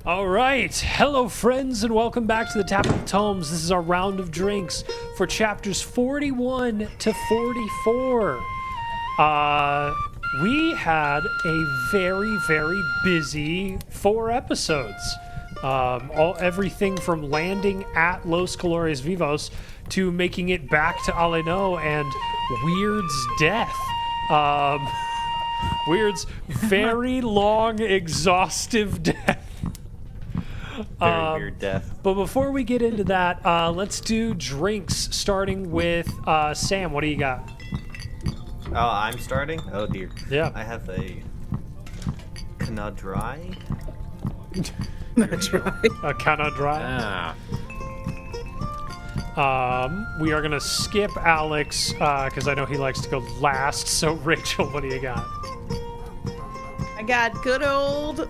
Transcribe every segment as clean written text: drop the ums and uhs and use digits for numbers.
All right. Hello, friends, and welcome back to the Tap of the Tomes. This is our round of drinks for chapters 41 to 44. We had a very, very busy 4 episodes. Everything from landing at Los Colores Vivos to making it back to Aleno and Weird's death. Weird's very long, exhaustive death. Very weird death. But before we get into that, let's do drinks, starting with Sam. What do you got? Oh, I'm starting? Oh, dear. Yeah. I have a Canna Dry. A Canna Dry. We are going to skip Alex, because I know he likes to go last. So, Rachel, what do you got? I got good old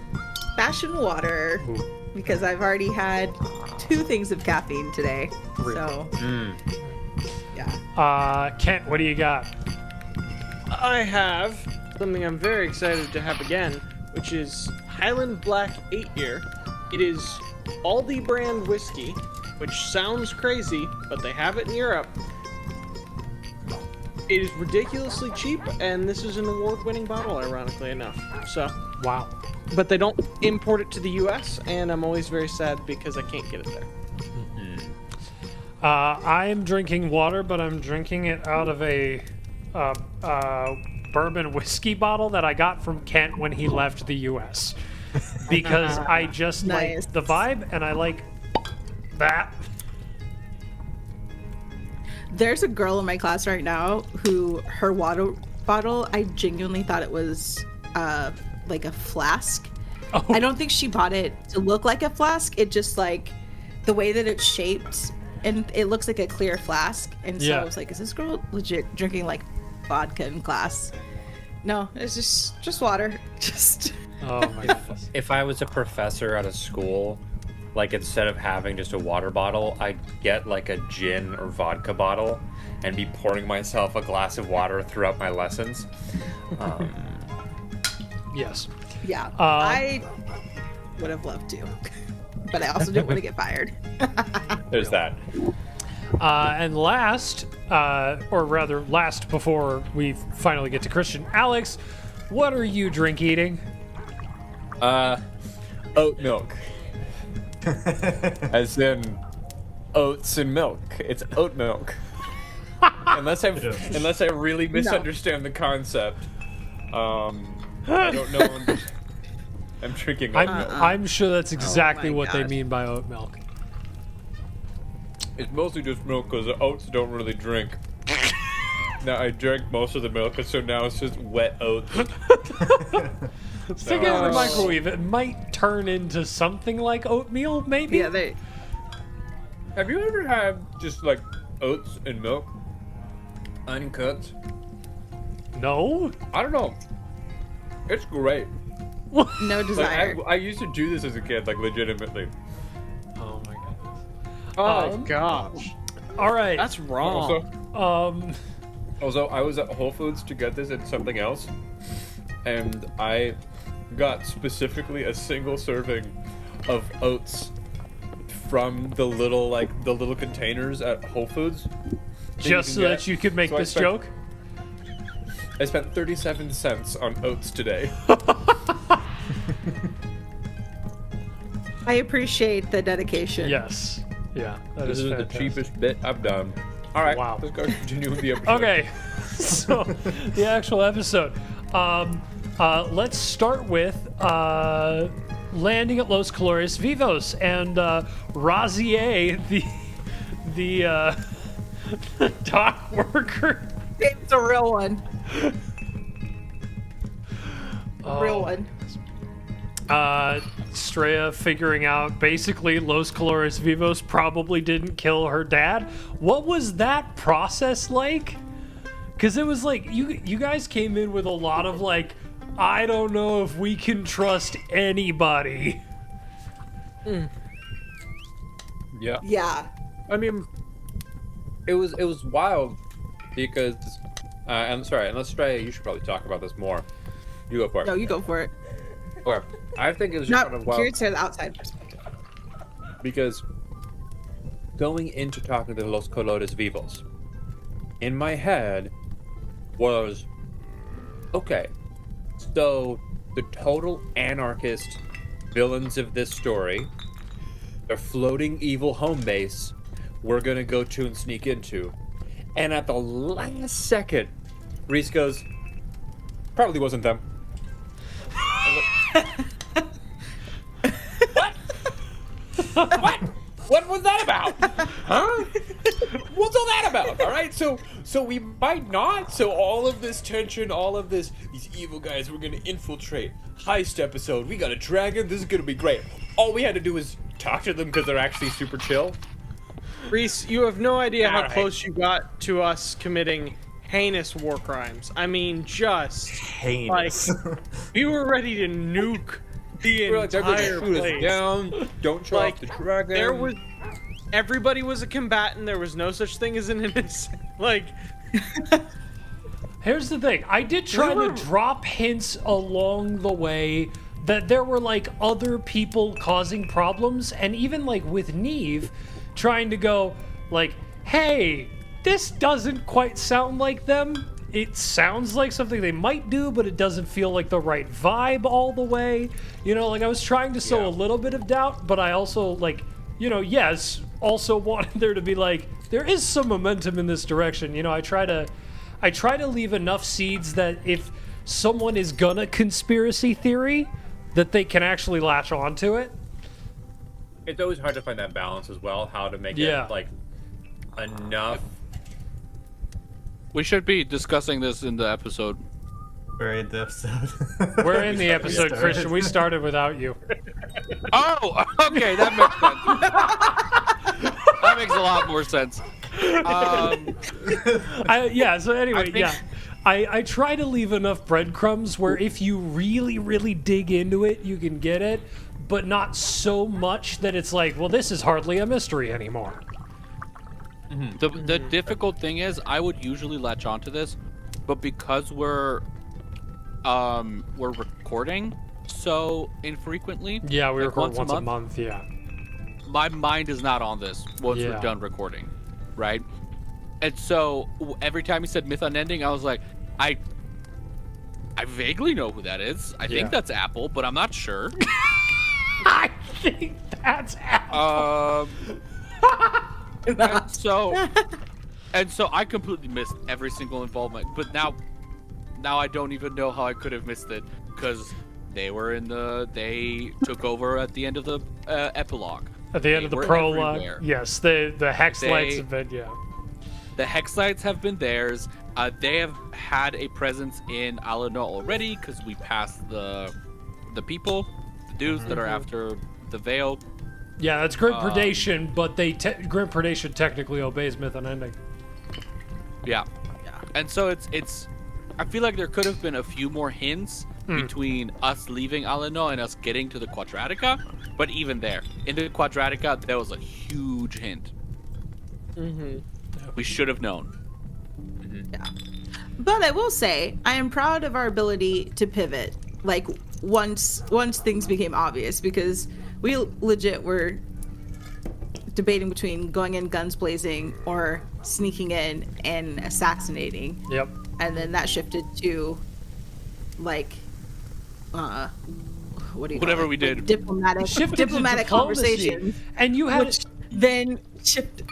fashioned water. Ooh. Because I've already had 2 things of caffeine today. So, yeah. Kent, what do you got? I have something I'm very excited to have again, which is Highland Black 8-Year. It is Aldi brand whiskey, which sounds crazy, but they have it in Europe. It is ridiculously cheap, and this is an award-winning bottle, ironically enough. So, Wow. but they don't import it to the U.S., and I'm always very sad because I can't get it there. I'm drinking water, but I'm drinking it out of a bourbon whiskey bottle that I got from Kent when he left the U.S. Because I just Nice. like the vibe, and I like that. There's a girl in my class right now who her water bottle, I genuinely thought it was like a flask. Oh. I don't think she bought it to look like a flask. It just like the way that it's shaped, and it looks like a clear flask. And so Yeah. I was like, is this girl legit drinking like vodka in class? No, it's just water. Just Oh my goodness. If I was a professor at a school, like instead of having just a water bottle, I'd get like a gin or vodka bottle and be pouring myself a glass of water throughout my lessons. Yes. yeah. I would have loved to, but I also didn't want to get fired. There's that. And last, or rather last before we finally get to Christian, Alex, what are you eating? Oat milk. As in oats and milk. It's oat milk. unless I really misunderstand the concept. I don't know. I'm drinking oat milk. I'm sure that's exactly my what they gosh. mean by oat milk. It's mostly just milk because the oats don't really drink. Now I drank most of the milk, so now it's just wet oats. Stick it in the microwave. It might turn into something like oatmeal, maybe? Yeah, they. Have you ever had just like oats and milk? Uncooked? No? I don't know. It's great. No Like, desire. I used to do this as a kid, like legitimately. Oh my goodness. Oh, gosh. All right. That's wrong. Also, I was at Whole Foods to get this and something else, and I got specifically a single serving of oats from the little containers at Whole Foods. just so that you could make So I this spent- joke? I spent 37 cents on oats today. I appreciate the dedication. Yes. Yeah, that This is is the fantastic. cheapest bit I've done. All right, Wow. let's go continue with the episode. Okay, so the actual episode. Let's start with landing at Los Colores Vivos and Razier, the dock worker. It's a real one. Real one. Straya figuring out basically Los Colores Vivos probably didn't kill her dad. What was that process like? Because it was like you guys came in with a lot of like, I don't know if we can trust anybody. Yeah. Yeah. I mean, it was wild because, and sorry, and let's try. You should probably talk about this more. You go for it. No, you go for it. Okay. I think it was just Not kind of wild curious to the outside perspective. because going into talking to Los Colores Vivos, in my head was, okay, so the total anarchist villains of this story, their floating evil home base, we're gonna go to and sneak into. And at the last second, Reese goes, probably wasn't them. What? What was that about? Huh? What's all that about? All right, so we might not. So all of this tension, all of these evil guys, we're gonna infiltrate. Heist episode. We got a dragon. This is gonna be great. All we had to do was talk to them because they're actually super chill. Reese, you have no idea how Alright. close you got to us committing heinous war crimes. I mean, just Heinous. we were ready to nuke the We're like, they're gonna entire shoot us place. down. Don't show Like, off the dragon. There was everybody was a combatant. There was no such thing as an innocent. Like, Here's the thing. I did try We to were- drop hints along the way that there were like other people causing problems, and even like with Neve trying to go like, hey, this doesn't quite sound like them. It sounds like something they might do, but it doesn't feel like the right vibe all the way. You know, like I was trying to sow Yeah. a little bit of doubt, but I also like, you know, yes, also wanted there to be like, there is some momentum in this direction. You know, I try to leave enough seeds that if someone is gonna conspiracy theory, that they can actually latch onto it. It's always hard to find that balance as well. How to make Yeah. it like enough. We should be discussing this in the episode. We're in the episode. We're in the episode, Christian. We started without you. Oh, okay, that makes sense. That makes a lot more sense. So anyway, I think- yeah. I try to leave enough breadcrumbs where if you really, really dig into it, you can get it, but not so much that it's like, well, this is hardly a mystery anymore. The difficult thing is, I would usually latch onto this, but because we're recording so infrequently, Yeah, we like record once a month, yeah. my mind is not on this once Yeah. we're done recording, right? And so every time he said myth unending, I was like, I vaguely know who that is. I Yeah. think that's Apple, but I'm not sure. I think that's Um, and so I completely missed every single involvement. But now I don't even know how I could have missed it because they took over at the end of the epilogue. at the end of the were prologue. everywhere. Yes, the hex lights They- have been, yeah. The hex lights have been theirs. They have had a presence in Alano already because we passed the people, the dudes that are after the veil. Yeah, that's Grim Predation, but Grim Predation technically obeys Myth Unending. Yeah. And so it's I feel like there could have been a few more hints between us leaving Alano and us getting to the Quadratica, but even there, in the Quadratica, there was a huge hint. We should have known. But I will say, I am proud of our ability to pivot. Like once things became obvious, because we legit were debating between going in guns blazing or sneaking in and assassinating, Yep. and then that shifted to like what do you Whatever call it? we did. Diplomatic Shifted to diplomatic diplomacy. conversations, And you had which then shifted.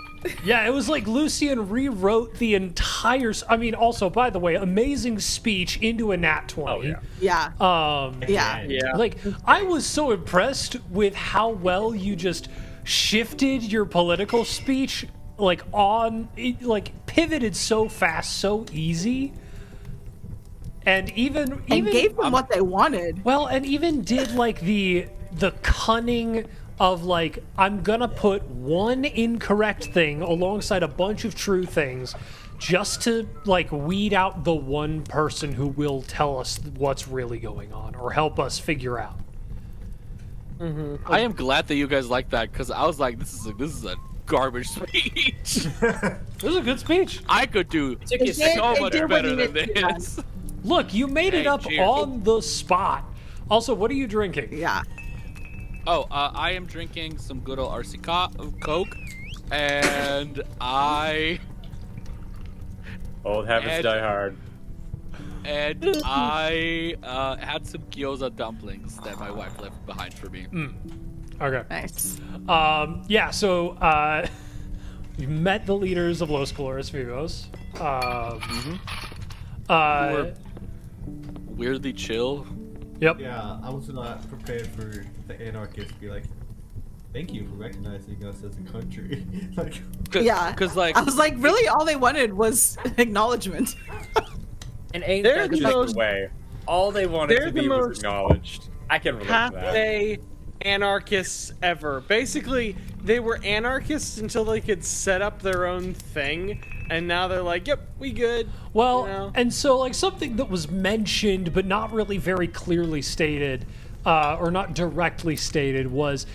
Yeah, it was like Lucian rewrote the entire. I mean, also, by the way, amazing speech into a nat 20. Oh, yeah. Yeah. Yeah. yeah. Like, I was so impressed with how well you just shifted your political speech, like, pivoted so fast, so easy. And even Gave them what they wanted. well, and even did like the cunning of like, I'm gonna put one incorrect thing alongside a bunch of true things just to like weed out the one person who will tell us what's really going on or help us figure out. I am glad that you guys like that because I was like, this is a garbage speech. It was a good speech. I could do It did so much what better you than needed to be done. this. Look, you made it Hey, up cheers. on the spot. Also, what are you drinking? Yeah. Oh, I am drinking some good old RC Coke, and I Old habits And- die hard. had some gyoza dumplings that my wife left behind for me. Okay. Nice. Yeah, so you met the leaders of Los Colores Vivos. Were weirdly chill. Yep. Yeah, I was not prepared for the anarchists to be like, thank you for recognizing us as a country. Like, Yeah. Because, like, I was like, really, all they wanted was acknowledgement. And ain't They're that the just most- the way? All they wanted they're to the be was most acknowledged. I can relate to that. half-day anarchists ever. Basically, they were anarchists until they could set up their own thing, and now they're like, yep, we good. Well, You know? and so like something that was mentioned but not really very clearly stated, or not directly stated, was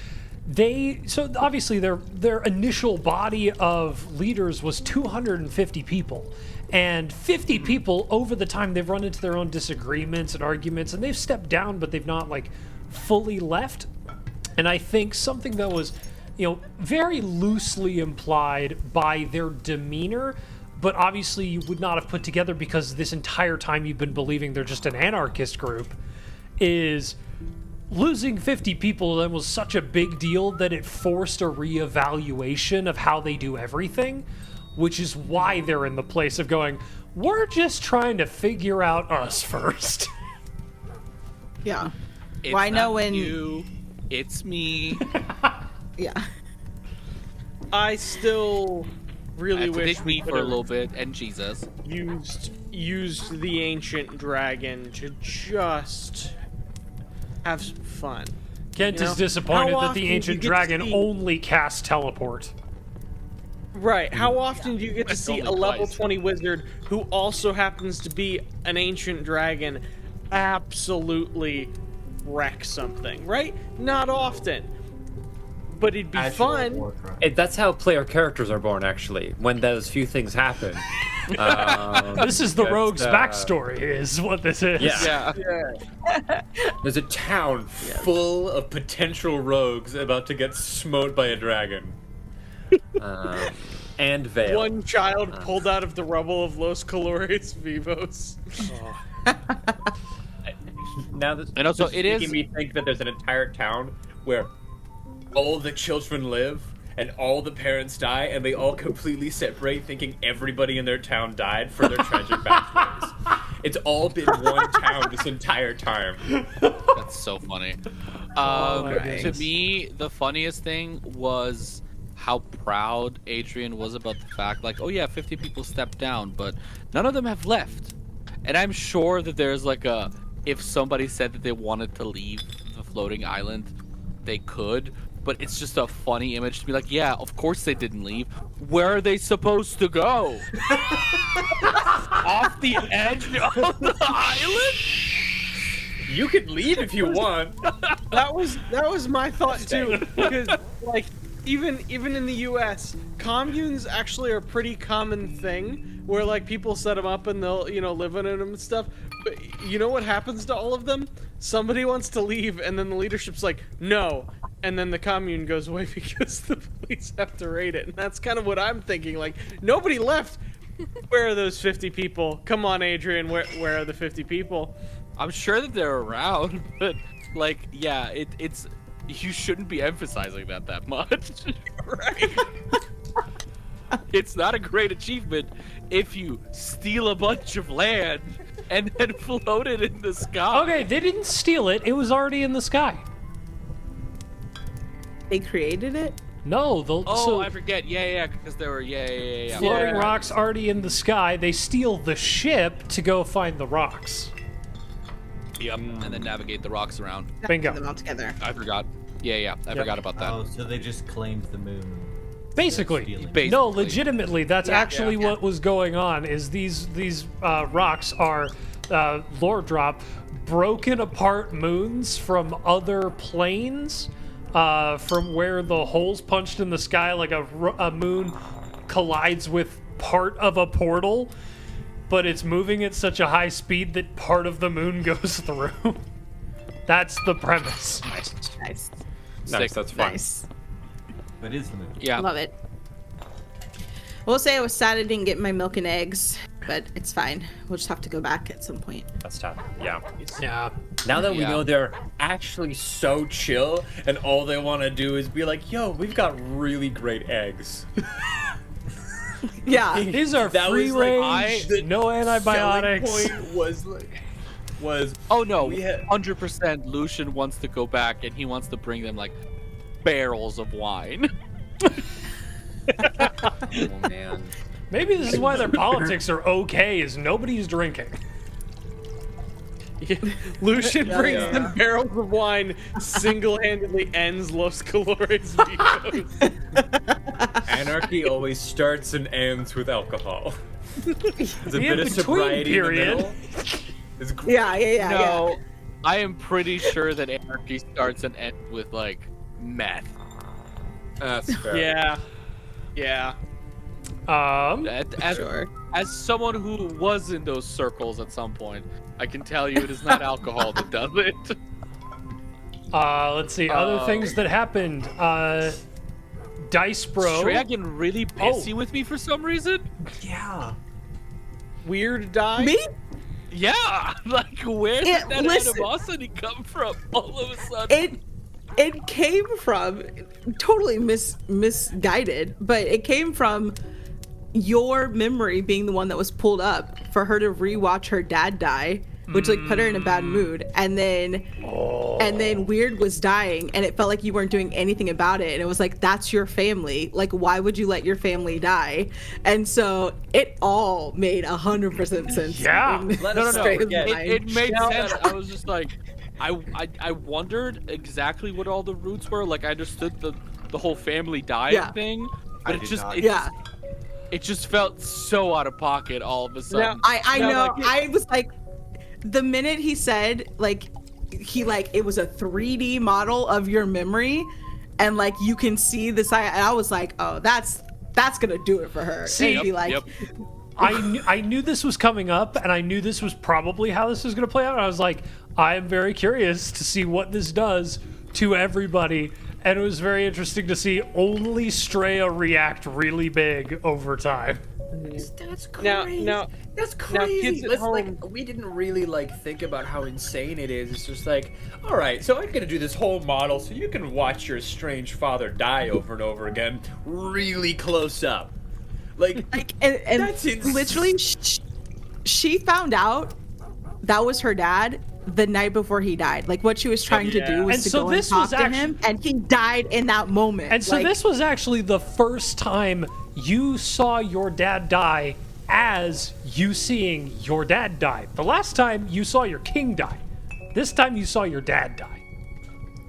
so obviously their initial body of leaders was 250 people. And 50 people over the time they've run into their own disagreements and arguments, and they've stepped down, but they've not like fully left. And I think something that was, very loosely implied by their demeanor, but obviously you would not have put together because this entire time you've been believing they're just an anarchist group, is losing 50 people then was such a big deal that it forced a reevaluation of how they do everything, which is why they're in the place of going, we're just trying to figure out us first. Yeah. it's Well, I know not when- you, it's me. Yeah. I still really It's wish we me could for a have little bit, and Jesus. used the ancient dragon to just have some fun. Kent You is know, disappointed how that often the do you ancient get to dragon see- only casts teleport. Right. How often do you get to That's see only a level twice. 20 wizard who also happens to be an ancient dragon absolutely wreck something, right? Not often. But it'd be actual fun. war crime. That's how player characters are born, actually. When those few things happen. This is the That's, rogue's backstory, is what this is. Yeah. Yeah. There's a town full of potential rogues about to get smote by a dragon. And Veil. One child pulled out of the rubble of Los Colores Vivos. Now this And also, this it making is- me think that there's an entire town where all the children live and all the parents die, and they all completely separate, thinking everybody in their town died for their tragic backstories. It's all been one town this entire time. That's so funny. my To goodness. me, the funniest thing was how proud Adrian was about the fact, like, oh yeah, 50 people stepped down, but none of them have left. And I'm sure that there's like if somebody said that they wanted to leave the floating island, they could. But it's just a funny image to be like, yeah, of course they didn't leave. Where are they supposed to go? Off the edge of the island? You can leave if you want. That was my thought too, because like even in the U.S., communes actually are a pretty common thing, where like people set them up and they'll live in them and stuff. But you know what happens to all of them? Somebody wants to leave, and then the leadership's like, no, and then the commune goes away because the police have to raid it. And that's kind of what I'm thinking. Like, nobody left. Where are those 50 people? Come on, Adrian. Where are the 50 people? I'm sure that they're around, but like, yeah, it's you shouldn't be emphasizing that much. Right. It's not a great achievement if you steal a bunch of land and then float it in the sky. Okay, they didn't steal it. It was already in the sky. They created it? No, Oh, I forget. Yeah, because there were yeah. floating rocks already in the sky. They steal the ship to go find the rocks. Yep, and then navigate the rocks around. Bingo. Put them all together. I forgot. Yeah, I forgot about that. Oh, so they just claimed the moon. Basically. Stealing. Basically. No, legitimately, that's actually yeah. what was going on. Is these rocks are lore drop broken apart moons from other planes, from where the holes punched in the sky, like a moon collides with part of a portal, but it's moving at such a high speed that part of the moon goes through. That's the premise. Nice. Nice, Sick. that's fun. Nice. That is the movie. Yeah. Love it. We'll say I was sad I didn't get my milk and eggs, but it's fine. We'll just have to go back at some point. That's tough. Yeah. Yeah. Now that we Yeah. know they're actually so chill, and all they want to do is be like, "Yo, we've got really great eggs." Yeah. These are That free was, like, range, the no antibiotics. Selling point was Oh no, We had- 100% Lucian wants to go back and he wants to bring them like barrels of wine. oh man. Maybe this is why their politics are okay, is nobody's drinking. Lucian brings yeah. them barrels of wine, single-handedly ends Los Colores Vivos. Anarchy always starts and ends with alcohol. There's a The bit of in-between sobriety period. in the middle. It's great. Yeah. No, I am pretty sure that anarchy starts and ends with like meth. That's fair. Yeah. As, Sure. as someone who was in those circles at some point, I can tell you it is not alcohol that does it. Let's see, other things that happened. Dice Bro. Shreya getting really pissy with me for some reason. Yeah. Weird die. Me? Yeah, like where did Yeah, that listen. animosity come from all of a sudden? It came from totally misguided, but it came from your memory being the one that was pulled up for her to rewatch her dad die, which like put her in a bad mood, and then Weird was dying, and it felt like you weren't doing anything about it, and it was like, that's your family, like why would you let your family die? And so it all made 100% sense. Yeah. Let us straight forget. line. It made sense. I was just like, I wondered exactly what all the roots were. Like I understood the whole family dying Yeah. thing, but it just felt so out of pocket all of a sudden. I No, know. like, I was like, the minute he said it was a 3D model of your memory, and like you can see this. I was like, oh, that's gonna do it for her. See, and be like, Yep. I knew this was coming up, and I knew this was probably how this was going to play out. And I was like, I am very curious to see what this does to everybody. And it was very interesting to see only Straya react really big over time. That's Now, that's now kids crazy. at Let's home- like we didn't really like think about how insane it is. It's just like, All right, so I'm gonna do this whole model so you can watch your estranged father die over and over again, really close up. Like, and That's literally, she found out that was her dad the night before he died. Like what she was trying to do was And to so go and this talk was to actu- him, and he died in that moment. And so Like, this was actually the first time you saw your dad die as you seeing your dad die. The last time you saw your king die. This time you saw your dad die.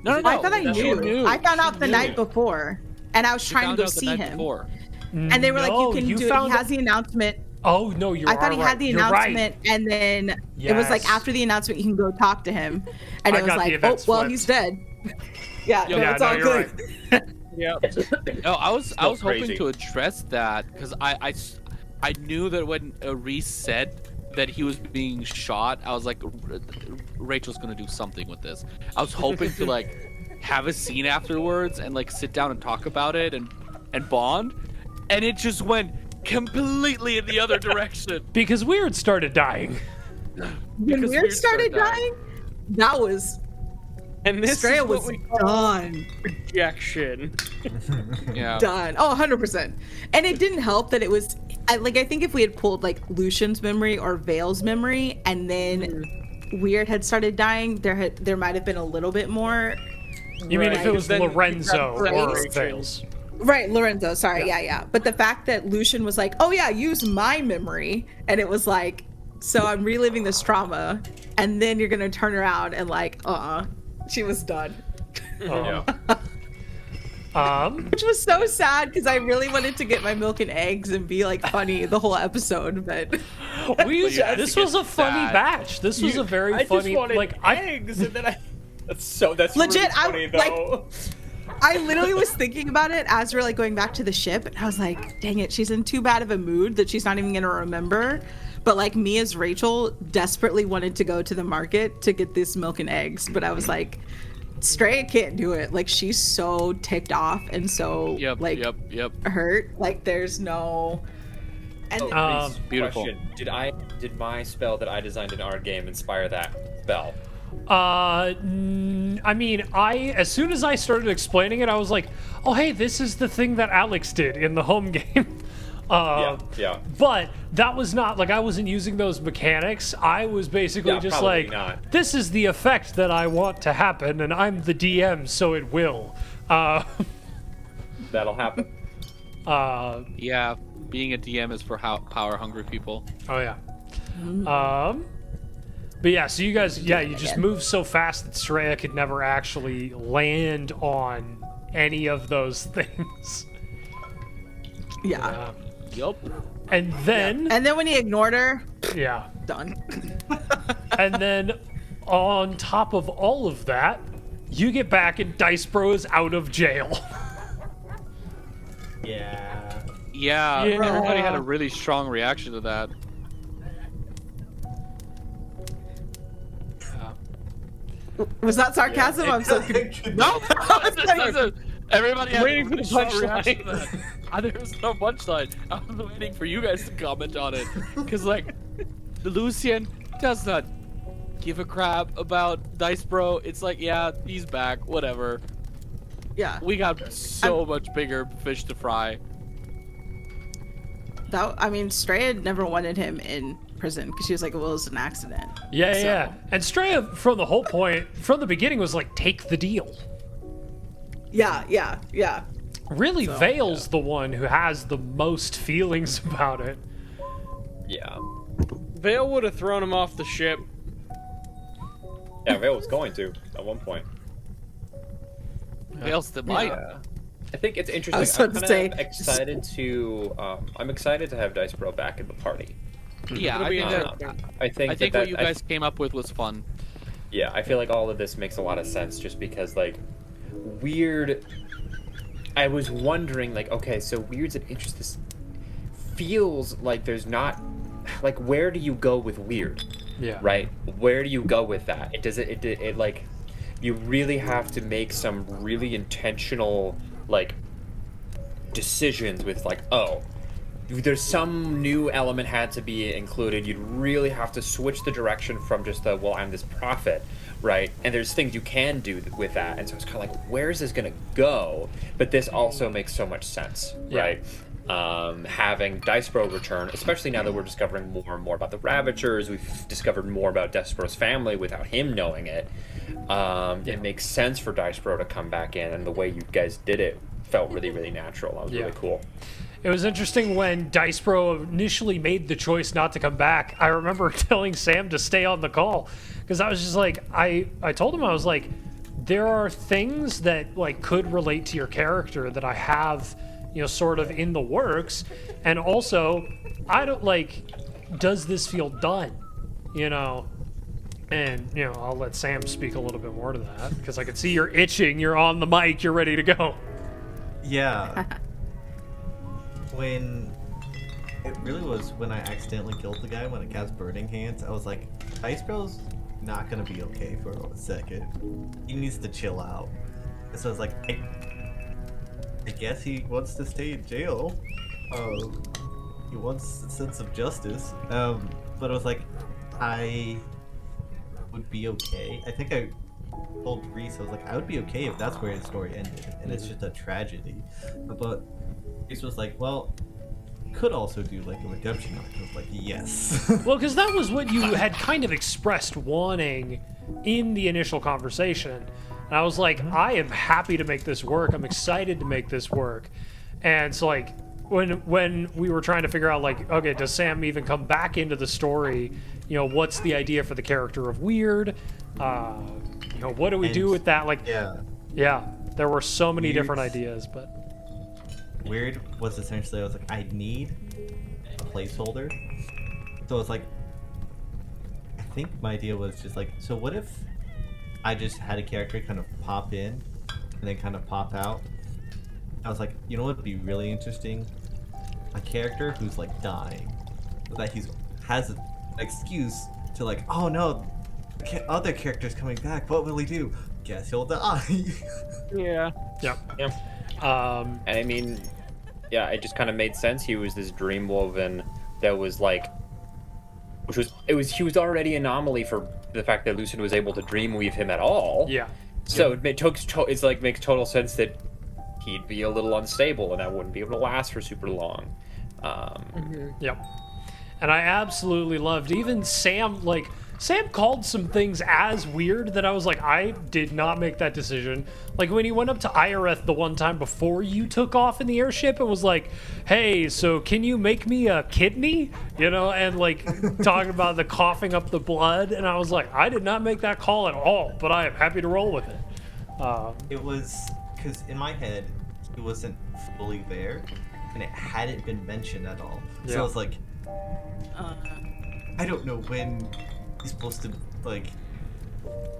No. I thought I She knew. I found out the knew. night before, and I was She trying to found go out the see night him. before. And they were like, No, you can you do it. He found has the announcement. Oh no, you I thought he right. had the You're announcement, right. and then it was like Yes. after the announcement, you can go talk to him, and I it was got the like, oh events well, flipped. he's dead. Yeah, no, Yeah, it's no, all you're good. Yep. No, I was hoping crazy. to address that because I knew that when Reese said that he was being shot, I was like, Rachel's gonna do something with this. I was hoping to like have a scene afterwards and like sit down and talk about it and bond, and it just went completely in the other direction. Because Weird started dying. When Because Weird started dying, that was And this Straya is what was we call done. rejection. Yeah. Done. Oh, 100%. And it didn't help that it was I think if we had pulled like Lucian's memory or Vale's memory, and then Weird had started dying, there might have been a little bit more. You mean if Right. it was Then you Lorenzo got or Rachel. Vales? Right, Lorenzo. Sorry, yeah. But the fact that Lucian was like, "Oh yeah, use my memory," and it was like, so I'm reliving this trauma, and then you're gonna turn around and like, she was done. Which was so sad because I really wanted to get my milk and eggs and be like funny the whole episode, but This was a funny sad. batch. This was a very I funny just wanted like eggs, and then that's Legit, really funny though. I literally was thinking about it as we're like going back to the ship, and I was like, dang it, she's in too bad of a mood that she's not even gonna remember. But like me as Rachel desperately wanted to go to the market to get this milk and eggs, but I was like, Straya can't do it. Like she's so ticked off and so Yep. hurt. Like there's no. And Reese, Beautiful. Question. Did my spell that I designed in our game inspire that spell? I mean, as soon as I started explaining it, I was like, oh, hey, this is the thing that Alex did in the home game. Yeah. But that was not, like, I wasn't using those mechanics. I was basically Yeah, just probably like, not. this is the effect that I want to happen, and I'm the DM, so it will. That'll happen. Yeah, being a DM is for power hungry people. Oh, yeah. But yeah, so you guys, you just moved so fast that Straya could never actually land on any of those things. yeah. Yup. And then, And then when he ignored her, yeah. done. And then on top of all of that, you get back and Dice Bro is out of jail. Yeah. Yeah, Yeah. everybody had a really strong reaction to that. Was that sarcasm? I'm so confused. No, everybody had Waiting a for really the strong punchline. reaction to that. There was no punchline. I was waiting for you guys to comment on it, because like, the Lucian does not give a crap about Dice Bro. It's like, yeah, he's back, whatever. Yeah. We got so much bigger fish to fry. I mean, Straya never wanted him in prison because she was like, well, it was an accident. Yeah, So- yeah. And Straya, from the whole point, from the beginning, was like, take the deal. Yeah. Really, Vale's the one who has the most feelings about it. Yeah. Vale would have thrown him off the ship. Yeah, Vale was going to at one point. Vale's the might. Yeah. I think it's interesting. I was about to I'm say- kind of excited to. I'm excited to have Dice Bro back in the party. Yeah, It'll I be think, interesting. I think. I think that what you guys came up with was fun. Yeah, I feel like all of this makes a lot of sense just because, like, Weird. I was wondering, like, okay, so Weird's an interest. This feels like there's not. Like, where do you go with Weird? Yeah. Right? Where do you go with that? It like, you really have to make some really intentional, like, decisions with, like, oh, there's some new element had to be included. You'd really have to switch the direction from just the, well, I'm this prophet, right? And there's things you can do with that. And so it's kind of like, where is this going to go? But this also makes so much sense, right? Having Dice Bro return, especially now that we're discovering more and more about the Ravagers, we've discovered more about Dice Bro's family without him knowing it. It makes sense for Dice Bro to come back in, and the way you guys did it felt really, really natural. That was really cool. It was interesting when Dice Bro initially made the choice not to come back. I remember telling Sam to stay on the call because I was just like, I told him, I was like, there are things that like could relate to your character that I have, you know, sort of in the works, and also I don't like, does this feel done, you know? And you know, I'll let Sam speak a little bit more to that because I can see you're itching, you're on the mic, you're ready to go. Yeah. When it really was when I accidentally killed the guy when it cast Burning Hands, I was like, Dice Bro's not gonna be okay for a second. He needs to chill out. And so I was like, I guess he wants to stay in jail. He wants a sense of justice. But I was like, I would be okay. I think I told Reese, I was like, I would be okay if that's where his story ended, and it's just a tragedy. But Reese was like, well, could also do like a redemption arc. I was like, yes. Well, because that was what you had kind of expressed wanting in the initial conversation. And I was like, I am happy to make this work. I'm excited to make this work. And so, like, when we were trying to figure out, like, okay, does Sam even come back into the story? You know, what's the idea for the character of Weird? You know, what do we do with that? Like, yeah, there were so many different ideas, but... Weird was essentially, I was like, I need a placeholder. So it's like, I think my idea was just like, so what if I just had a character kind of pop in and then kind of pop out? I was like, you know what would be really interesting? A character who's like dying, but that he's has an excuse to like, oh no, other character's coming back. What will he do? Guess he'll die. Yeah. Yep. Yeah. And I mean, yeah, it just kind of made sense. He was this dream woven that was like, he was already an anomaly for the fact that Lucid was able to dream weave him at all. Yeah. So it makes total sense that he'd be a little unstable and that wouldn't be able to last for super long. Yep. And I absolutely loved even Sam, like, Sam called some things as weird that I was like, I did not make that decision. Like when he went up to Ireth the one time before you took off in the airship and was like, hey, so can you make me a kidney? You know, and like talking about the coughing up the blood. And I was like, I did not make that call at all, but I am happy to roll with it. It was because in my head, he wasn't fully there, and it hadn't been mentioned at all. So I was like, I don't know when he's supposed to, like,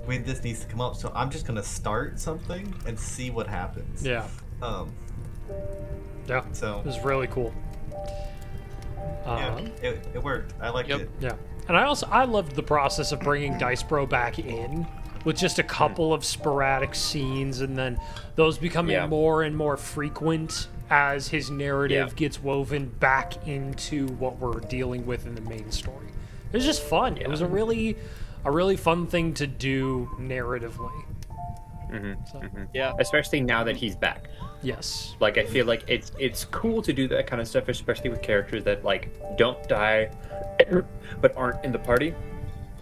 when this needs to come up. So I'm just gonna start something and see what happens. Yeah. Yeah. So it was really cool. Yeah, it worked. I liked it. Yeah. And I loved the process of bringing Dice Bro back in with just a couple of sporadic scenes and then those becoming more and more frequent as his narrative gets woven back into what we're dealing with in the main story. It was just fun. It was a really fun thing to do narratively. Yeah, especially now that he's back. Yes. Like I feel like it's cool to do that kind of stuff, especially with characters that like don't die but aren't in the party.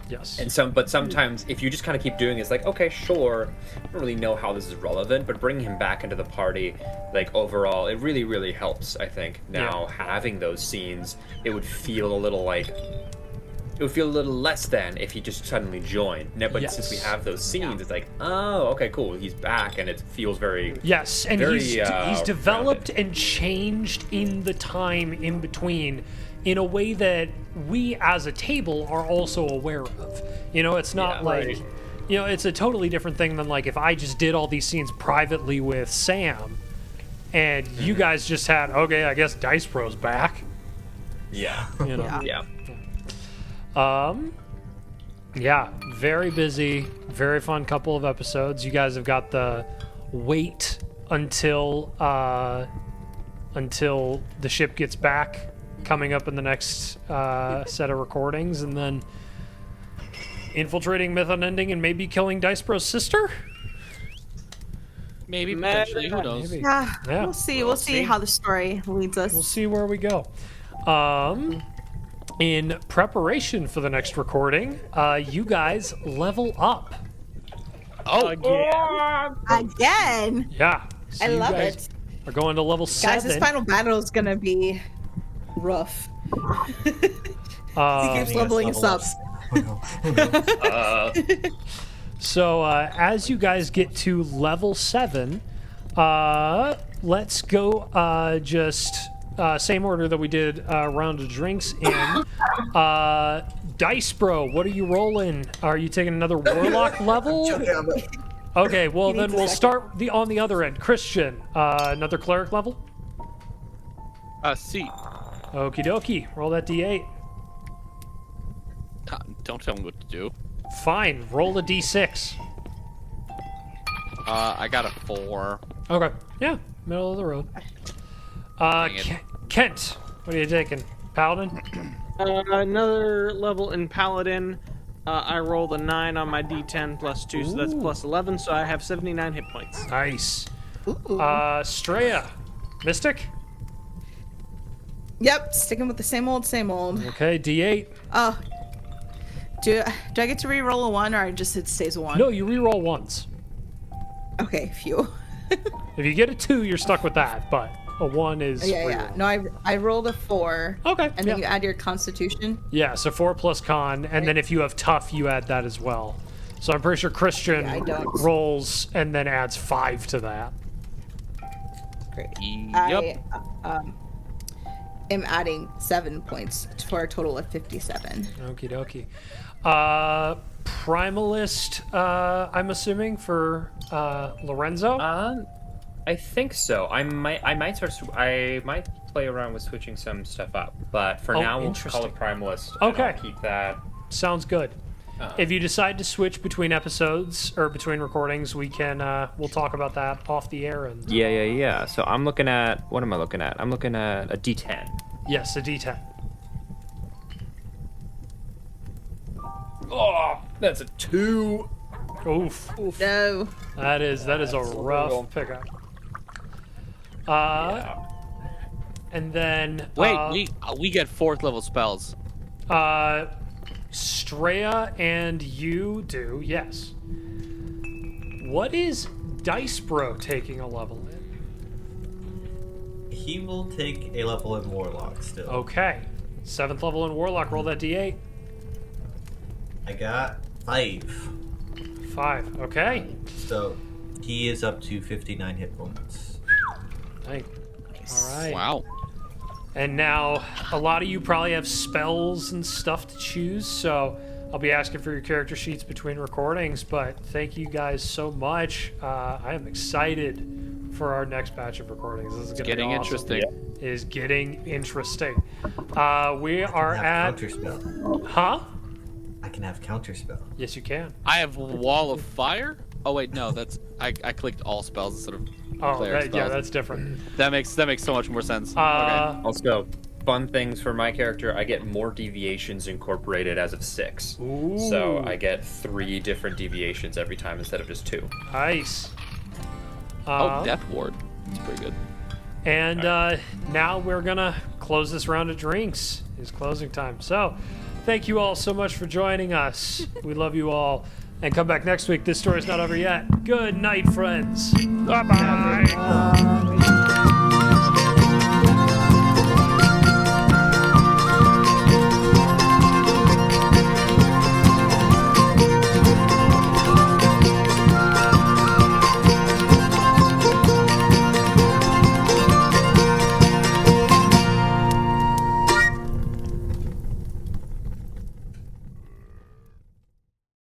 Yes. And but sometimes if you just kind of keep doing it, it's like, okay, sure, I don't really know how this is relevant, but bringing him back into the party, like overall, it really, really helps. I think now having those scenes, it would feel a little less than if he just suddenly joined. But since we have those scenes, it's like, oh, okay, cool, he's back, and it feels very and very, he's developed and changed in the time in between in a way that we as a table are also aware of. You know, it's not you know, it's a totally different thing than like if I just did all these scenes privately with Sam and you guys just had, okay, I guess Dice Pro's back. Yeah. You know? Yeah. Very busy, very fun couple of episodes. You guys have got the wait until the ship gets back coming up in the next set of recordings, and then infiltrating Myth Unending and maybe killing Dice Bro's sister? Maybe, potentially, who knows? Maybe. Yeah, Yeah. we'll see. We'll see how the story leads us. We'll see where we go. In preparation for the next recording, you guys level up. Oh, Again? Yeah. So I you love guys it. are going to level 7. Guys, this final battle is gonna be rough. He keeps leveling us up. So as you guys get to level 7, let's go just same order that we did round of drinks in. Dice Bro, what are you rolling? Are you taking another Warlock level? Okay, well then we'll start on the other end. Christian, another Cleric level? C. Okie dokie, roll that D8. Don't tell me what to do. Fine, roll a D6. I got a 4. Okay, yeah, middle of the road. Dang it. Kent, what are you taking? Paladin? Another level in Paladin. I rolled a 9 on my D10 plus 2, so that's plus 11, so I have 79 hit points. Nice. Straya, Mystic? Yep, sticking with the same old, same old. Okay, D8. Do I get to re-roll a 1 or it stays a 1? No, you reroll once. Okay, phew. If you get a 2, you're stuck with that, but a 1 is Yeah. No, I rolled a 4. Okay. And then you add your Constitution. Yeah, so 4 plus con, and then if you have tough, you add that as well. So I'm pretty sure Christian rolls and then adds 5 to that. Great. Yep. I am adding 7 points for a total of 57. Okie dokie. Primalist, I'm assuming, for Lorenzo? I think so. I might play around with switching some stuff up, but for Oh, now we'll interesting. call it Primalist. and Okay. I'll keep that. Sounds good. Uh, If you decide to switch between episodes or between recordings, we can we'll talk about that off the air. And Yeah. So I'm looking at what am I looking at? I'm looking at a D10. yes, a D10. Oh, that's a 2. Oof. No. That is a That's brutal. rough pickup. And then Wait, we get 4th level spells. Straya and you do, yes. What is Dice Bro taking a level in? He will take a level in Warlock still. Okay. 7th level in Warlock, roll that D8. I got 5. 5. Okay. So he is up to 59 hit points. All right. Wow. And now, a lot of you probably have spells and stuff to choose, so I'll be asking for your character sheets between recordings, but thank you guys so much. I am excited for our next batch of recordings. This is going to be Getting awesome. interesting. It is getting interesting. We are I have at... counterspell. Huh? I can have counterspell. Yes, you can. I have Wall of Fire. Oh wait, no, that's I clicked all spells instead of Oh, player yeah, spells. that's different. That makes so much more sense. Okay. Also, fun things for my character, I get more deviations incorporated as of 6. So Ooh. I get 3 different deviations every time instead of just 2. Nice. Oh, Death Ward. That's pretty good. And now we're gonna close this round of drinks. It's closing time. So, thank you all so much for joining us. We love you all. And come back next week. This story's not over yet. Good night, friends. Bye-bye.